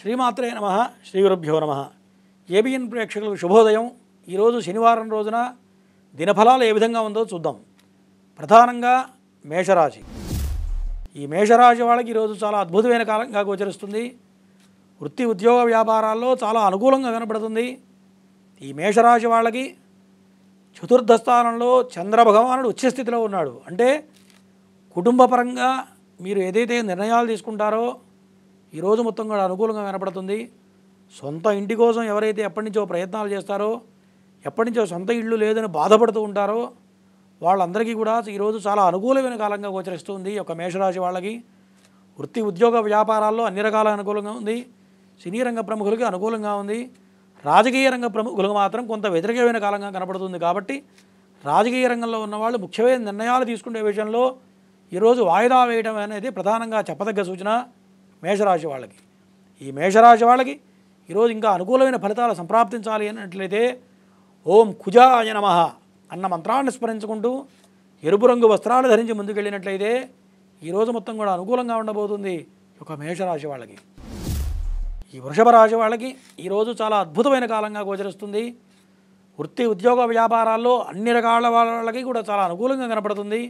శ్రీమాత్రే నమః శ్రీ గురుభ్యో నమః ఏబిఎన్ ప్రేక్షకులకు శుభోదయం। ఈరోజు శనివారం రోజున దినఫలాలు ఏ విధంగా ఉందో చూద్దాం। ప్రధానంగా మేషరాశి, ఈ మేషరాశి వాళ్ళకి ఈరోజు చాలా అద్భుతమైన కాలంగా గోచరిస్తుంది। వృత్తి ఉద్యోగ వ్యాపారాల్లో చాలా అనుకూలంగా కనబడుతుంది। ఈ మేషరాశి వాళ్ళకి చతుర్థ స్థానంలో చంద్రభగవానుడు ఉచ్చస్థితిలో ఉన్నాడు। అంటే కుటుంబపరంగా మీరు ఏదైతే నిర్ణయాలు తీసుకుంటారో ఈరోజు మొత్తం కూడా అనుకూలంగా కనపడుతుంది। సొంత ఇంటి కోసం ఎవరైతే ఎప్పటి నుంచో ప్రయత్నాలు చేస్తారో, ఎప్పటి నుంచో సొంత ఇల్లు లేదని బాధపడుతూ ఉంటారో వాళ్ళందరికీ కూడా ఈరోజు చాలా అనుకూలమైన కాలంగా గోచరిస్తుంది। ఒక మేషరాశి వాళ్ళకి వృత్తి ఉద్యోగ వ్యాపారాల్లో అన్ని రకాల అనుకూలంగా ఉంది। సినీ రంగ ప్రముఖులకి అనుకూలంగా ఉంది। రాజకీయ రంగ ప్రముఖులకు మాత్రం కొంత వ్యతిరేకమైన కాలంగా కనపడుతుంది। కాబట్టి రాజకీయ రంగంలో ఉన్నవాళ్ళు ముఖ్యమైన నిర్ణయాలు తీసుకునే విషయంలో ఈరోజు వాయిదా వేయడం అనేది ప్రధానంగా చెప్పదగ్గ సూచన మేషరాశి వాళ్ళకి। ఈ మేషరాశి వాళ్ళకి ఈరోజు ఇంకా అనుకూలమైన ఫలితాలు సంప్రాప్తించాలి అన్నట్లయితే ఓం కుజాయ నమః అన్న మంత్రాన్ని స్మరించుకుంటూ ఎరుపు రంగు వస్త్రాలు ధరించి ముందుకెళ్ళినట్లయితే ఈరోజు మొత్తం కూడా అనుకూలంగా ఉండబోతుంది ఒక మేషరాశి వాళ్ళకి। ఈ వృషభ రాశి వాళ్ళకి ఈరోజు చాలా అద్భుతమైన కాలంగా గోచరిస్తుంది। వృత్తి ఉద్యోగ వ్యాపారాల్లో అన్ని రకాల వాళ్ళకి కూడా చాలా అనుకూలంగా కనపడుతుంది।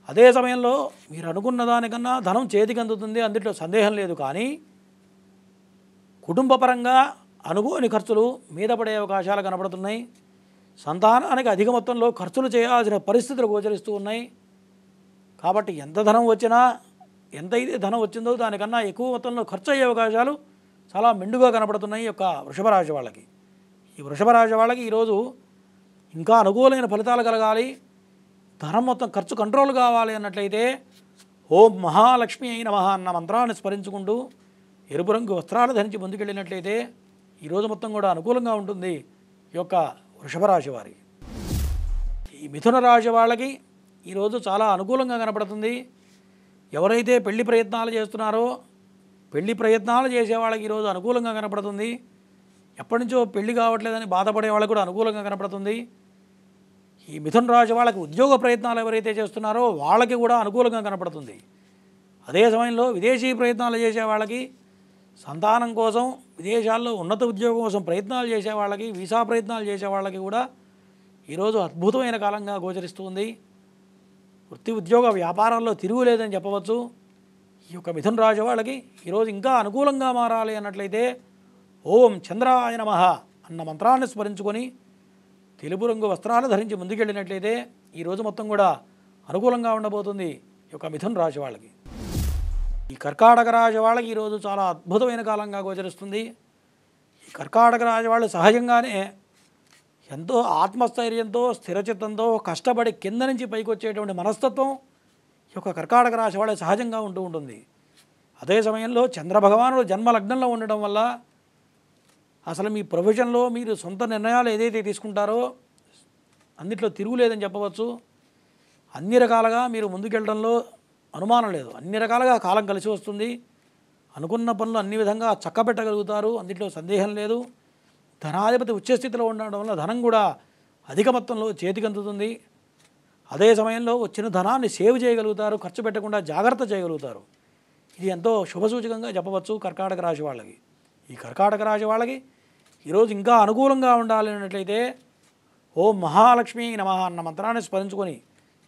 అదే సమయంలో మీరు అనుకున్న దానికన్నా ధనం చేతికి అందుతుంది, అందులో సందేహం లేదు। కానీ కుటుంబపరంగా అనుకోని ఖర్చులు మీద పడే అవకాశాలు కనపడుతున్నాయి। సంతానానికి అధిక మొత్తంలో ఖర్చులు చేయాల్సిన పరిస్థితులు గోచరిస్తూ ఉన్నాయి। కాబట్టి ఎంత ధనం వచ్చినా, ఎంతైతే ధనం వచ్చిందో దానికన్నా ఎక్కువ మొత్తంలో ఖర్చు అయ్యే అవకాశాలు చాలా మెండుగా కనపడుతున్నాయి యొక్క వృషభ రాశి వాళ్ళకి। ఈ వృషభ రాశి వాళ్ళకి ఈరోజు ఇంకా అనుకూలమైన ఫలితాలు కలగాలి, ధనం మొత్తం ఖర్చు కంట్రోల్ కావాలి అన్నట్లయితే ఓం మహాలక్ష్మి అయిన నమః అన్న మంత్రాన్ని స్మరించుకుంటూ ఎరుపు రంగు వస్త్రాలు ధరించి ముందుకెళ్ళినట్లయితే ఈరోజు మొత్తం కూడా అనుకూలంగా ఉంటుంది ఈ యొక్క వృషభ రాశి వారికి। ఈ మిథున రాశి వాళ్ళకి ఈరోజు చాలా అనుకూలంగా కనపడుతుంది। ఎవరైతే పెళ్లి ప్రయత్నాలు చేస్తున్నారో పెళ్లి ప్రయత్నాలు చేసే వాళ్ళకి ఈరోజు అనుకూలంగా కనపడుతుంది। ఎప్పటి నుంచో పెళ్లి కావట్లేదని బాధపడే వాళ్ళకి కూడా అనుకూలంగా కనపడుతుంది। ఈ మిథున రాశి వాళ్ళకి ఉద్యోగ ప్రయత్నాలు ఎవరైతే చేస్తున్నారో వాళ్ళకి కూడా అనుకూలంగా కనపడుతుంది। అదే సమయంలో విదేశీ ప్రయత్నాలు చేసే వాళ్ళకి, సంతానం కోసం విదేశాల్లో ఉన్నత ఉద్యోగం కోసం ప్రయత్నాలు చేసే వాళ్ళకి, వీసా ప్రయత్నాలు చేసే వాళ్ళకి కూడా ఈరోజు అద్భుతమైన కాలంగా గోచరిస్తుంది। వృత్తి ఉద్యోగ వ్యాపారాల్లో తిరుగులేదని చెప్పవచ్చు। ఈ యొక్క మిథున రాశి వాళ్ళకి ఈరోజు ఇంకా అనుకూలంగా మారాలి అన్నట్లయితే ఓం చంద్రాయ నమః అన్న మంత్రాన్ని స్మరించుకొని తెలుపు రంగు వస్త్రాలు ధరించి ముందుకెళ్ళినట్లయితే ఈరోజు మొత్తం కూడా అనుకూలంగా ఉండబోతుంది ఈ యొక్క మిథున రాశి వాళ్ళకి। ఈ కర్కాటక రాశి వాళ్ళకి ఈరోజు చాలా అద్భుతమైన కాలంగా గోచరిస్తుంది। ఈ కర్కాటక రాశి వాళ్ళు సహజంగానే ఎంతో ఆత్మస్థైర్యంతో, స్థిరచిత్తంతో కష్టపడి కింద నుంచి పైకి వచ్చేటువంటి మనస్తత్వం ఈ యొక్క కర్కాటక రాశి వాళ్ళ సహజంగా ఉంటూ ఉంటుంది। అదే సమయంలో చంద్రభగవానుడు జన్మలగ్నంలో ఉండడం వల్ల అసలు మీ ప్రొఫెషన్లో మీరు సొంత నిర్ణయాలు ఏదైతే తీసుకుంటారో అన్నిట్లో తిరుగులేదని చెప్పవచ్చు। అన్ని రకాలుగా మీరు ముందుకెళ్ళడంలో అనుమానం లేదు, అన్ని రకాలుగా కాలం కలిసి వస్తుంది। అనుకున్న పనులు అన్ని విధంగా చక్కబెట్టగలుగుతారు, అందులో సందేహం లేదు। ధనాధిపతి ఉచ్చస్థితిలో ఉండడం వల్ల ధనం కూడా అధిక మొత్తంలో చేతికి అందుతుంది। అదే సమయంలో వచ్చిన ధనాన్ని సేవ్ చేయగలుగుతారు, ఖర్చు పెట్టకుండా జాగ్రత్త చేయగలుగుతారు। ఇది ఎంతో శుభసూచకంగా చెప్పవచ్చు కర్కాటక రాశి వాళ్ళకి। ఈ కర్కాటక రాశి వాళ్ళకి ఈరోజు ఇంకా అనుకూలంగా ఉండాలి అన్నట్లయితే ఓం మహాలక్ష్మి నమః అన్న మంత్రాన్ని స్మరించుకొని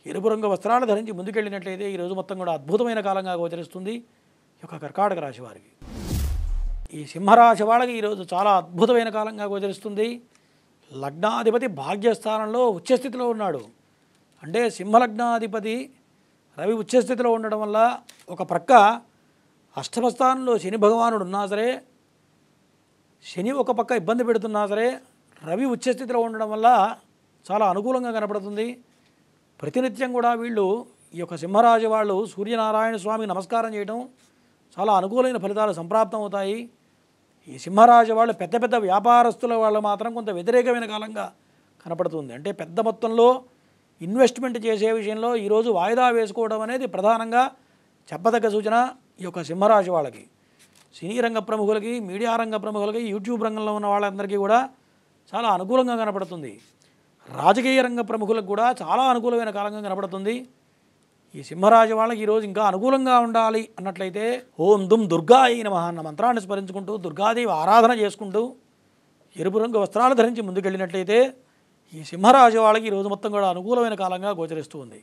ఎరుపు రంగు వస్త్రాలు ధరించి ముందుకెళ్ళినట్లయితే ఈరోజు మొత్తం కూడా అద్భుతమైన కాలంగా గోచరిస్తుంది ఈ యొక్క కర్కాటక రాశి వారికి। ఈ సింహరాశి వాళ్ళకి ఈరోజు చాలా అద్భుతమైన కాలంగా గోచరిస్తుంది। లగ్నాధిపతి భాగ్యస్థానంలో ఉచ్చస్థితిలో ఉన్నాడు। అంటే సింహలగ్నాధిపతి రవి ఉచ్చస్థితిలో ఉండడం వల్ల ఒక ప్రక్క అష్టమ స్థానంలో శని భగవానుడు ఉన్నా సరే, శని ఒక పక్క ఇబ్బంది పెడుతున్నా సరే, రవి ఉచ్చస్థితిలో ఉండడం వల్ల చాలా అనుకూలంగా కనపడుతుంది। ప్రతినిత్యం కూడా వీళ్ళు ఈ యొక్క సింహరాశి వాళ్ళు సూర్యనారాయణ స్వామికి నమస్కారం చేయడం చాలా అనుకూలమైన ఫలితాలు సంప్రాప్తం అవుతాయి। ఈ సింహరాశి వాళ్ళు పెద్ద పెద్ద వ్యాపారస్తుల వాళ్ళు మాత్రం కొంత వ్యతిరేకమైన కాలంగా కనపడుతుంది। అంటే పెద్ద మొత్తంలో ఇన్వెస్ట్మెంట్ చేసే విషయంలో ఈరోజు వాయిదా వేసుకోవడం అనేది ప్రధానంగా చెప్పదగ్గ సూచన ఈ యొక్క సింహరాశి వాళ్ళకి। సినీ రంగ ప్రముఖులకి, మీడియా రంగ ప్రముఖులకి, యూట్యూబ్ రంగంలో ఉన్న వాళ్ళందరికీ కూడా చాలా అనుకూలంగా కనపడుతుంది। రాజకీయ రంగ ప్రముఖులకు కూడా చాలా అనుకూలమైన కాలంగా కనపడుతుంది। ఈ సింహరాశి వాళ్ళకి ఈరోజు ఇంకా అనుకూలంగా ఉండాలి అన్నట్లయితే ఓం దుమ్ దుర్గాయ నమః అన్న మంత్రాన్ని స్మరించుకుంటూ దుర్గాదేవి ఆరాధన చేసుకుంటూ ఎరుపు రంగు వస్త్రాలు ధరించి ముందుకెళ్ళినట్లయితే ఈ సింహరాశి వాళ్ళకి ఈరోజు మొత్తం కూడా అనుకూలమైన కాలంగా గోచరిస్తూ ఉంది.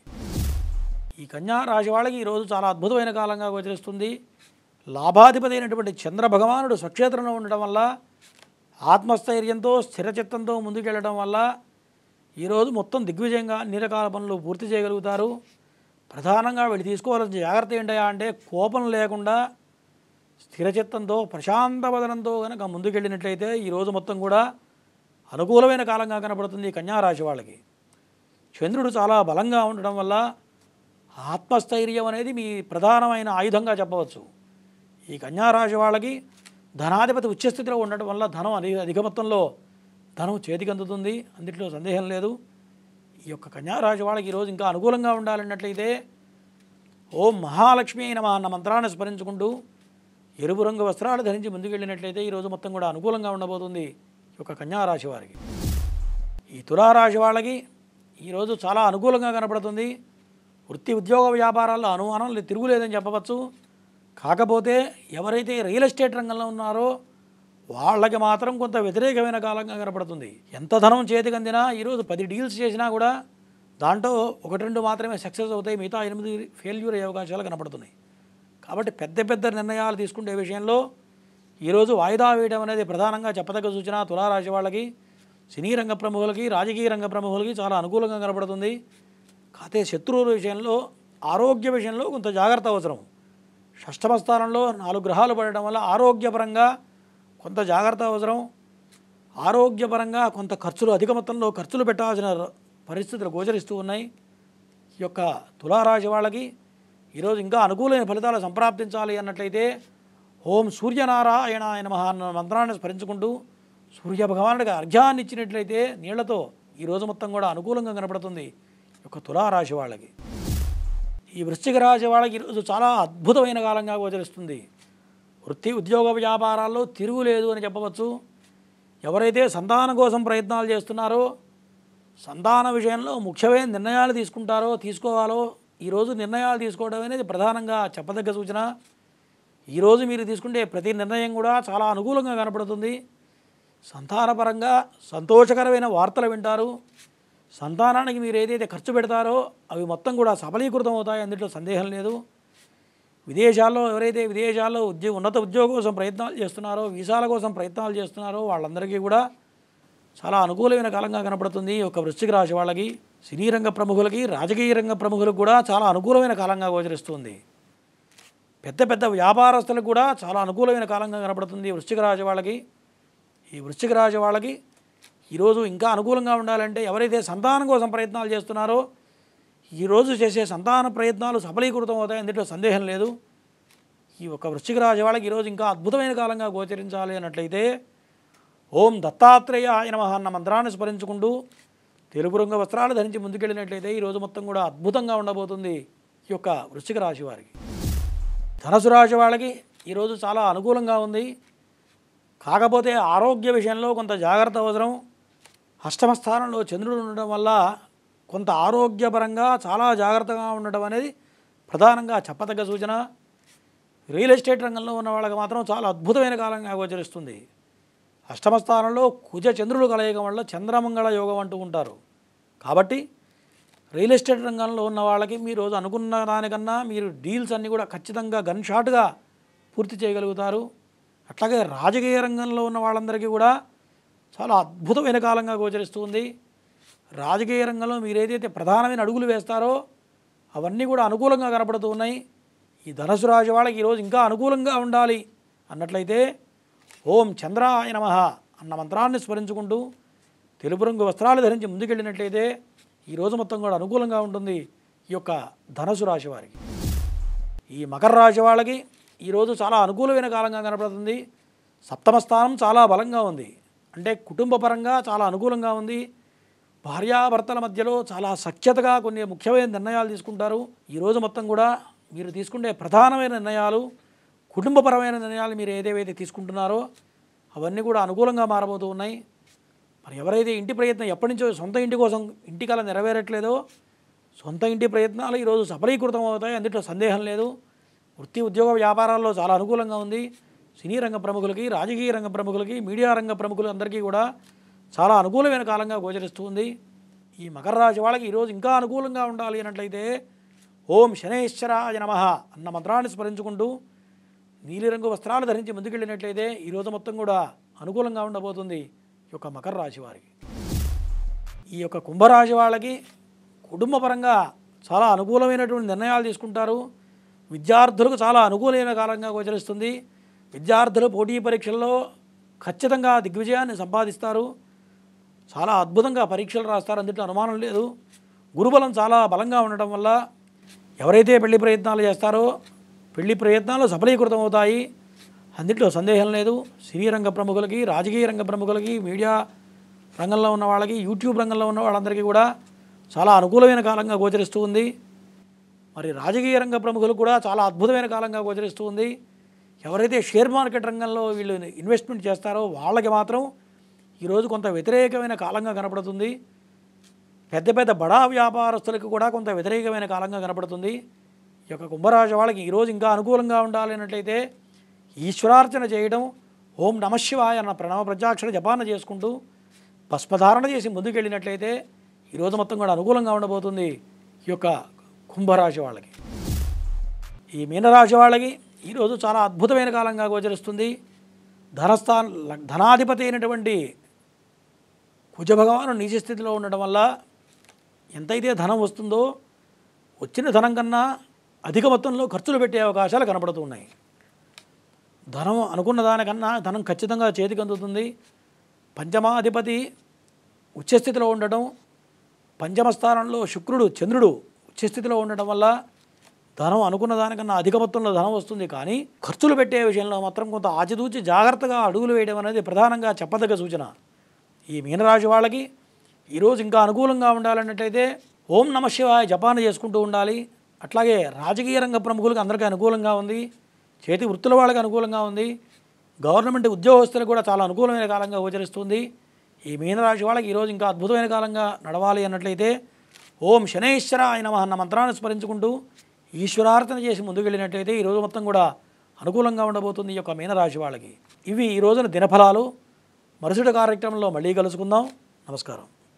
ఈ కన్యా రాశి వాళ్ళకి ఈరోజు చాలా అద్భుతమైన కాలంగా గోచరిస్తుంది. లాభాధిపతి అయినటువంటి చంద్ర భగవానుడు స్వక్షేత్రంలో ఉండడం వల్ల ఆత్మస్థైర్యంతో స్థిరచిత్తంతో ముందుకెళ్ళడం వల్ల ఈరోజు మొత్తం దిగ్విజయంగా అన్ని రకాల పనులు పూర్తి చేయగలుగుతారు. ప్రధానంగా వీళ్ళు తీసుకోవాల్సిన జాగ్రత్త ఏంటయ్యా అంటే కోపం లేకుండా స్థిరచిత్తంతో ప్రశాంత వదనంతో కనుక ముందుకెళ్ళినట్లయితే ఈరోజు మొత్తం కూడా అనుకూలమైన కాలంగా కనపడుతుంది. కన్యారాశి వాళ్ళకి చంద్రుడు చాలా బలంగా ఉండడం వల్ల ఆత్మస్థైర్యం అనేది మీ ప్రధానమైన ఆయుధంగా చెప్పవచ్చు. ఈ కన్యారాశి వాళ్ళకి ధనాధిపతి ఉచ్చస్థితిలో ఉండటం వల్ల ధనం అధిక మొత్తంలో ధనం చేతికి అందుతుంది, అందుట్లో సందేహం లేదు. ఈ యొక్క కన్యారాశి వాళ్ళకి ఈరోజు ఇంకా అనుకూలంగా ఉండాలన్నట్లయితే ఓం మహాలక్ష్మి నమః అన్న మంత్రాన్ని స్మరించుకుంటూ ఎరుపు రంగు వస్త్రాలు ధరించి ముందుకెళ్ళినట్లయితే ఈరోజు మొత్తం కూడా అనుకూలంగా ఉండబోతుంది ఈ యొక్క కన్యారాశి వారికి. ఈ తులారాశి వాళ్ళకి ఈరోజు చాలా అనుకూలంగా కనపడుతుంది. వృత్తి ఉద్యోగ వ్యాపారాల్లో అనుమానాలు తిరుగులేదని చెప్పవచ్చు. కాకపోతే ఎవరైతే రియల్ ఎస్టేట్ రంగంలో ఉన్నారో వాళ్ళకి మాత్రం కొంత వ్యతిరేకమైన కాలంగా కనపడుతుంది. ఎంత ధనం చేతికి అందినా ఈరోజు 10 డీల్స్ చేసినా కూడా దాంట్లో 1-2 మాత్రమే సక్సెస్ అవుతాయి, మిగతా 8 ఫెయిల్యూర్ అయ్యే అవకాశాలు కనపడుతున్నాయి. కాబట్టి పెద్ద నిర్ణయాలు తీసుకునే విషయంలో ఈరోజు వాయిదా వేయడం అనేది ప్రధానంగా చెప్పదగ్గ సూచన. తులారాశి వాళ్ళకి సినీ రంగ ప్రముఖులకి, రాజకీయ రంగ ప్రముఖులకి చాలా అనుకూలంగా కనపడుతుంది. కాకపోతే శత్రువుల విషయంలో, ఆరోగ్య విషయంలో కొంత జాగ్రత్త అవసరం. షష్టమ స్థానంలో 4 గ్రహాలు పడడం వల్ల ఆరోగ్యపరంగా కొంత జాగ్రత్త అవసరం. ఆరోగ్యపరంగా కొంత అధిక మొత్తంలో ఖర్చులు పెట్టాల్సిన పరిస్థితులు గోచరిస్తూ ఉన్నాయి. ఈ యొక్క తులారాశి వాళ్ళకి ఈరోజు ఇంకా అనుకూలమైన ఫలితాలు సంప్రాప్తించాలి అన్నట్లయితే ఓం సూర్యనారాయణాయ నమః అన్న మంత్రాన్ని స్మరించుకుంటూ సూర్య భగవానుడికి అర్ఘ్యాన్ని ఇచ్చినట్లయితే నీళ్లతో ఈరోజు మొత్తం కూడా అనుకూలంగా కనపడుతుంది ఈ యొక్క తులారాశి వాళ్ళకి. ఈ వృశ్చిక రాశి వాళ్ళకి ఈరోజు చాలా అద్భుతమైన కాలంగా గోచరిస్తుంది. వృత్తి ఉద్యోగ వ్యాపారాల్లో తిరుగులేదు అని చెప్పవచ్చు. ఎవరైతే సంతానం కోసం ప్రయత్నాలు చేస్తున్నారో, సంతాన విషయంలో ముఖ్యమైన నిర్ణయాలు తీసుకోవాలో ఈరోజు నిర్ణయాలు తీసుకోవడం అనేది ప్రధానంగా చెప్పదగ్గ సూచన. ఈరోజు మీరు తీసుకుంటే ప్రతి నిర్ణయం కూడా చాలా అనుకూలంగా కనపడుతుంది. సంతానపరంగా సంతోషకరమైన వార్తలు వింటారు. సంతానానికి మీరు ఏదైతే ఖర్చు పెడతారో అవి మొత్తం కూడా సఫలీకృతం అవుతాయి, అందులో సందేహం లేదు. ఎవరైతే విదేశాల్లో ఉన్నత ఉద్యోగం కోసం ప్రయత్నాలు చేస్తున్నారో, వీసాల కోసం ప్రయత్నాలు చేస్తున్నారో వాళ్ళందరికీ కూడా చాలా అనుకూలమైన కాలంగా కనపడుతుంది. ఈ యొక్క వృశ్చిక రాశి వాళ్ళకి సినీ రంగ ప్రముఖులకి, రాజకీయ రంగ ప్రముఖులకు కూడా చాలా అనుకూలమైన కాలంగా గోచరిస్తుంది. పెద్ద వ్యాపారస్తులకు కూడా చాలా అనుకూలమైన కాలంగా కనపడుతుంది వృశ్చిక రాశి వాళ్ళకి. ఈ వృశ్చిక రాశి వాళ్ళకి ఈరోజు ఇంకా అనుకూలంగా ఉండాలంటే ఎవరైతే సంతానం కోసం ప్రయత్నాలు చేస్తున్నారో ఈరోజు చేసే సంతాన ప్రయత్నాలు సఫలీకృతం అవుతాయి, అందులో సందేహం లేదు. ఈ యొక్క వృశ్చిక రాశి వాళ్ళకి ఈరోజు ఇంకా అద్భుతమైన కాలంగా గోచరించాలి అన్నట్లయితే ఓం దత్తాత్రేయాయ నమః అన్న మంత్రాన్ని స్మరించుకుంటూ తెలుపు రంగు వస్త్రాలు ధరించి ముందుకెళ్ళినట్లయితే ఈరోజు మొత్తం కూడా అద్భుతంగా ఉండబోతుంది ఈ యొక్క వృశ్చిక రాశి వారికి. ధనుసు రాశి వాళ్ళకి ఈరోజు చాలా అనుకూలంగా ఉంది. కాకపోతే ఆరోగ్య విషయంలో కొంత జాగ్రత్త అవసరం. అష్టమ స్థానంలో చంద్రుడు ఉండడం వల్ల కొంత ఆరోగ్యపరంగా చాలా జాగ్రత్తగా ఉండడం అనేది ప్రధానంగా చెప్పదగ్గ సూచన. రియల్ ఎస్టేట్ రంగంలో ఉన్న వాళ్ళకి మాత్రం చాలా అద్భుతమైన కాలంగా గోచరిస్తుంది. అష్టమ స్థానంలో కుజ చంద్రులు కలయిక వల్ల చంద్రమంగళ యోగం అంటూ ఉంటారు. కాబట్టి రియల్ ఎస్టేట్ రంగంలో ఉన్న వాళ్ళకి మీ రోజు అనుకున్న దానికన్నా మీరు డీల్స్ అన్నీ కూడా ఖచ్చితంగా గన్ షాట్గా పూర్తి చేయగలుగుతారు. అట్లాగే రాజకీయ రంగంలో ఉన్న వాళ్ళందరికీ కూడా చాలా అద్భుతమైన కాలంగా గోచరిస్తుంది. రాజకీయ రంగంలో మీరు ఏదైతే ప్రధానమైన అడుగులు వేస్తారో అవన్నీ కూడా అనుకూలంగా కనపడుతూ ఉన్నాయి. ఈ ధనుసు రాశి వాళ్ళకి ఈరోజు ఇంకా అనుకూలంగా ఉండాలి అన్నట్లయితే ఓం చంద్రాయ నమః అన్న మంత్రాన్ని స్మరించుకుంటూ తెలుపు రంగు వస్త్రాలు ధరించి ముందుకెళ్ళినట్లయితే ఈరోజు మొత్తం కూడా అనుకూలంగా ఉంటుంది ఈ యొక్క ధనుసు రాశి వారికి. ఈ మకర రాశి వాళ్ళకి ఈరోజు చాలా అనుకూలమైన కాలంగా కనపడుతుంది. సప్తమ స్థానం చాలా బలంగా ఉంది, అంటే కుటుంబ పరంగా చాలా అనుకూలంగా ఉంది. భార్యాభర్తల మధ్యలో చాలా సఖ్యతగా కొన్ని ముఖ్యమైన నిర్ణయాలు తీసుకుంటారు. ఈరోజు మొత్తం కూడా మీరు తీసుకునే ప్రధానమైన నిర్ణయాలు, కుటుంబపరమైన నిర్ణయాలు మీరు ఏదేవైతే తీసుకుంటున్నారో అవన్నీ కూడా అనుకూలంగా మారబోతూ ఉన్నాయి. మరి ఎవరైతే ఇంటి ప్రయత్నం ఎప్పటి నుంచో సొంత ఇంటి కోసం ఇంటి కల నెరవేరట్లేదో, సొంత ఇంటి ప్రయత్నాలు ఈరోజు సఫలీకృతం అవుతాయి, అందులో సందేహం లేదు. వృత్తి ఉద్యోగ వ్యాపారాల్లో చాలా అనుకూలంగా ఉంది. సినీ రంగ ప్రముఖులకి, రాజకీయ రంగ ప్రముఖులకి, మీడియా రంగ ప్రముఖులందరికీ కూడా చాలా అనుకూలమైన కాలంగా గోచరిస్తుంది. ఈ మకర రాశి వాళ్ళకి ఈరోజు ఇంకా అనుకూలంగా ఉండాలి అన్నట్లయితే ఓం శనైశ్వరాయ నమః అన్న మంత్రాన్ని స్మరించుకుంటూ నీలిరంగు వస్త్రాలు ధరించి ముందుకెళ్ళినట్లయితే ఈరోజు మొత్తం కూడా అనుకూలంగా ఉండబోతుంది ఈ యొక్క మకర రాశి వారికి. ఈ యొక్క కుంభరాశి వాళ్ళకి కుటుంబపరంగా చాలా అనుకూలమైనటువంటి నిర్ణయాలు తీసుకుంటారు. విద్యార్థులకు చాలా అనుకూలమైన కాలంగా గోచరిస్తుంది. విద్యార్థులు పోటీ పరీక్షల్లో ఖచ్చితంగా దిగ్విజయాన్ని సంపాదిస్తారు. చాలా అద్భుతంగా పరీక్షలు రాస్తారు, అందులో అనుమానం లేదు. గురుబలం చాలా బలంగా ఉండటం వల్ల ఎవరైతే పెళ్లి ప్రయత్నాలు చేస్తారో పెళ్లి ప్రయత్నాలు సఫలీకృతం అవుతాయి, అందులో సందేహం లేదు. సినీ రంగ ప్రముఖులకి, రాజకీయ రంగ ప్రముఖులకి, మీడియా రంగంలో ఉన్న వాళ్ళకి, యూట్యూబ్ రంగంలో ఉన్న వాళ్ళందరికీ కూడా చాలా అనుకూలమైన కాలంగా గోచరిస్తూ ఉంది. మరి రాజకీయ రంగ ప్రముఖులు కూడా చాలా అద్భుతమైన కాలంగా గోచరిస్తూ ఉంది. ఎవరైతే షేర్ మార్కెట్ రంగంలో వీళ్ళు ఇన్వెస్ట్మెంట్ చేస్తారో వాళ్ళకి మాత్రం ఈరోజు కొంత వ్యతిరేకమైన కాలంగా కనపడుతుంది. పెద్ద పెద్ద బడా వ్యాపారస్తులకు కూడా కొంత వ్యతిరేకమైన కాలంగా కనపడుతుంది. ఈ యొక్క కుంభరాశి వాళ్ళకి ఈరోజు ఇంకా అనుకూలంగా ఉండాలి అన్నట్లయితే ఈశ్వరార్చన చేయడం, ఓం నమశివాయ అన్న ప్రణవ ప్రత్యాక్షర జపాన చేసుకుంటూ భస్మధారణ చేసి ముందుకెళ్ళినట్లయితే ఈరోజు మొత్తం కూడా అనుకూలంగా ఉండబోతుంది ఈ యొక్క కుంభరాశి వాళ్ళకి. ఈ మీనరాశి వాళ్ళకి ఈరోజు చాలా అద్భుతమైన కాలంగా గోచరిస్తుంది. ధనాధిపతి అయినటువంటి కుజభగవాను నీచ స్థితిలో ఉండడం వల్ల ఎంతైతే ధనం వస్తుందో వచ్చిన ధనం కన్నా అధిక మొత్తంలో ఖర్చులు పెట్టే అవకాశాలు కనపడుతున్నాయి. ధనం అనుకున్న దానికన్నా ధనం ఖచ్చితంగా చేతికి అందుతుంది. పంచమాధిపతి ఉచ్చస్థితిలో ఉండటం, పంచమ స్థానంలో శుక్రుడు చంద్రుడు ఉచ్చస్థితిలో ఉండటం వల్ల ధనం అనుకున్న దానికన్నా అధిక మొత్తంలో ధనం వస్తుంది. కానీ ఖర్చులు పెట్టే విషయంలో మాత్రం కొంత ఆచితూచి జాగ్రత్తగా అడుగులు వేయడం అనేది ప్రధానంగా చెప్పదగ్గ సూచన. ఈ మీనరాశి వాళ్ళకి ఈరోజు ఇంకా అనుకూలంగా ఉండాలన్నట్లయితే ఓం నమశివాయ జపాన చేసుకుంటూ ఉండాలి. అట్లాగే రాజకీయ రంగ ప్రముఖులకు అందరికీ అనుకూలంగా ఉంది. చేతి వృత్తుల వాళ్ళకి అనుకూలంగా ఉంది. గవర్నమెంట్ ఉద్యోగస్తులకు కూడా చాలా అనుకూలమైన కాలంగా గోచరిస్తుంది. ఈ మీనరాశి వాళ్ళకి ఈరోజు ఇంకా అద్భుతమైన కాలంగా నడవాలి అన్నట్లయితే ఓం శనైశ్వరాయ నమః అన్న మంత్రాన్ని స్మరించుకుంటూ ఈశ్వరార్చన చేసి ముందుకెళ్ళినట్లయితే ఈరోజు మొత్తం కూడా అనుకూలంగా ఉండబోతుంది ఈ యొక్క మీనరాశి వాళ్ళకి. ఇవి ఈ రోజున దినఫలాలు. మరుసటి కార్యక్రమంలో మళ్ళీ కలుసుకుందాం. నమస్కారం.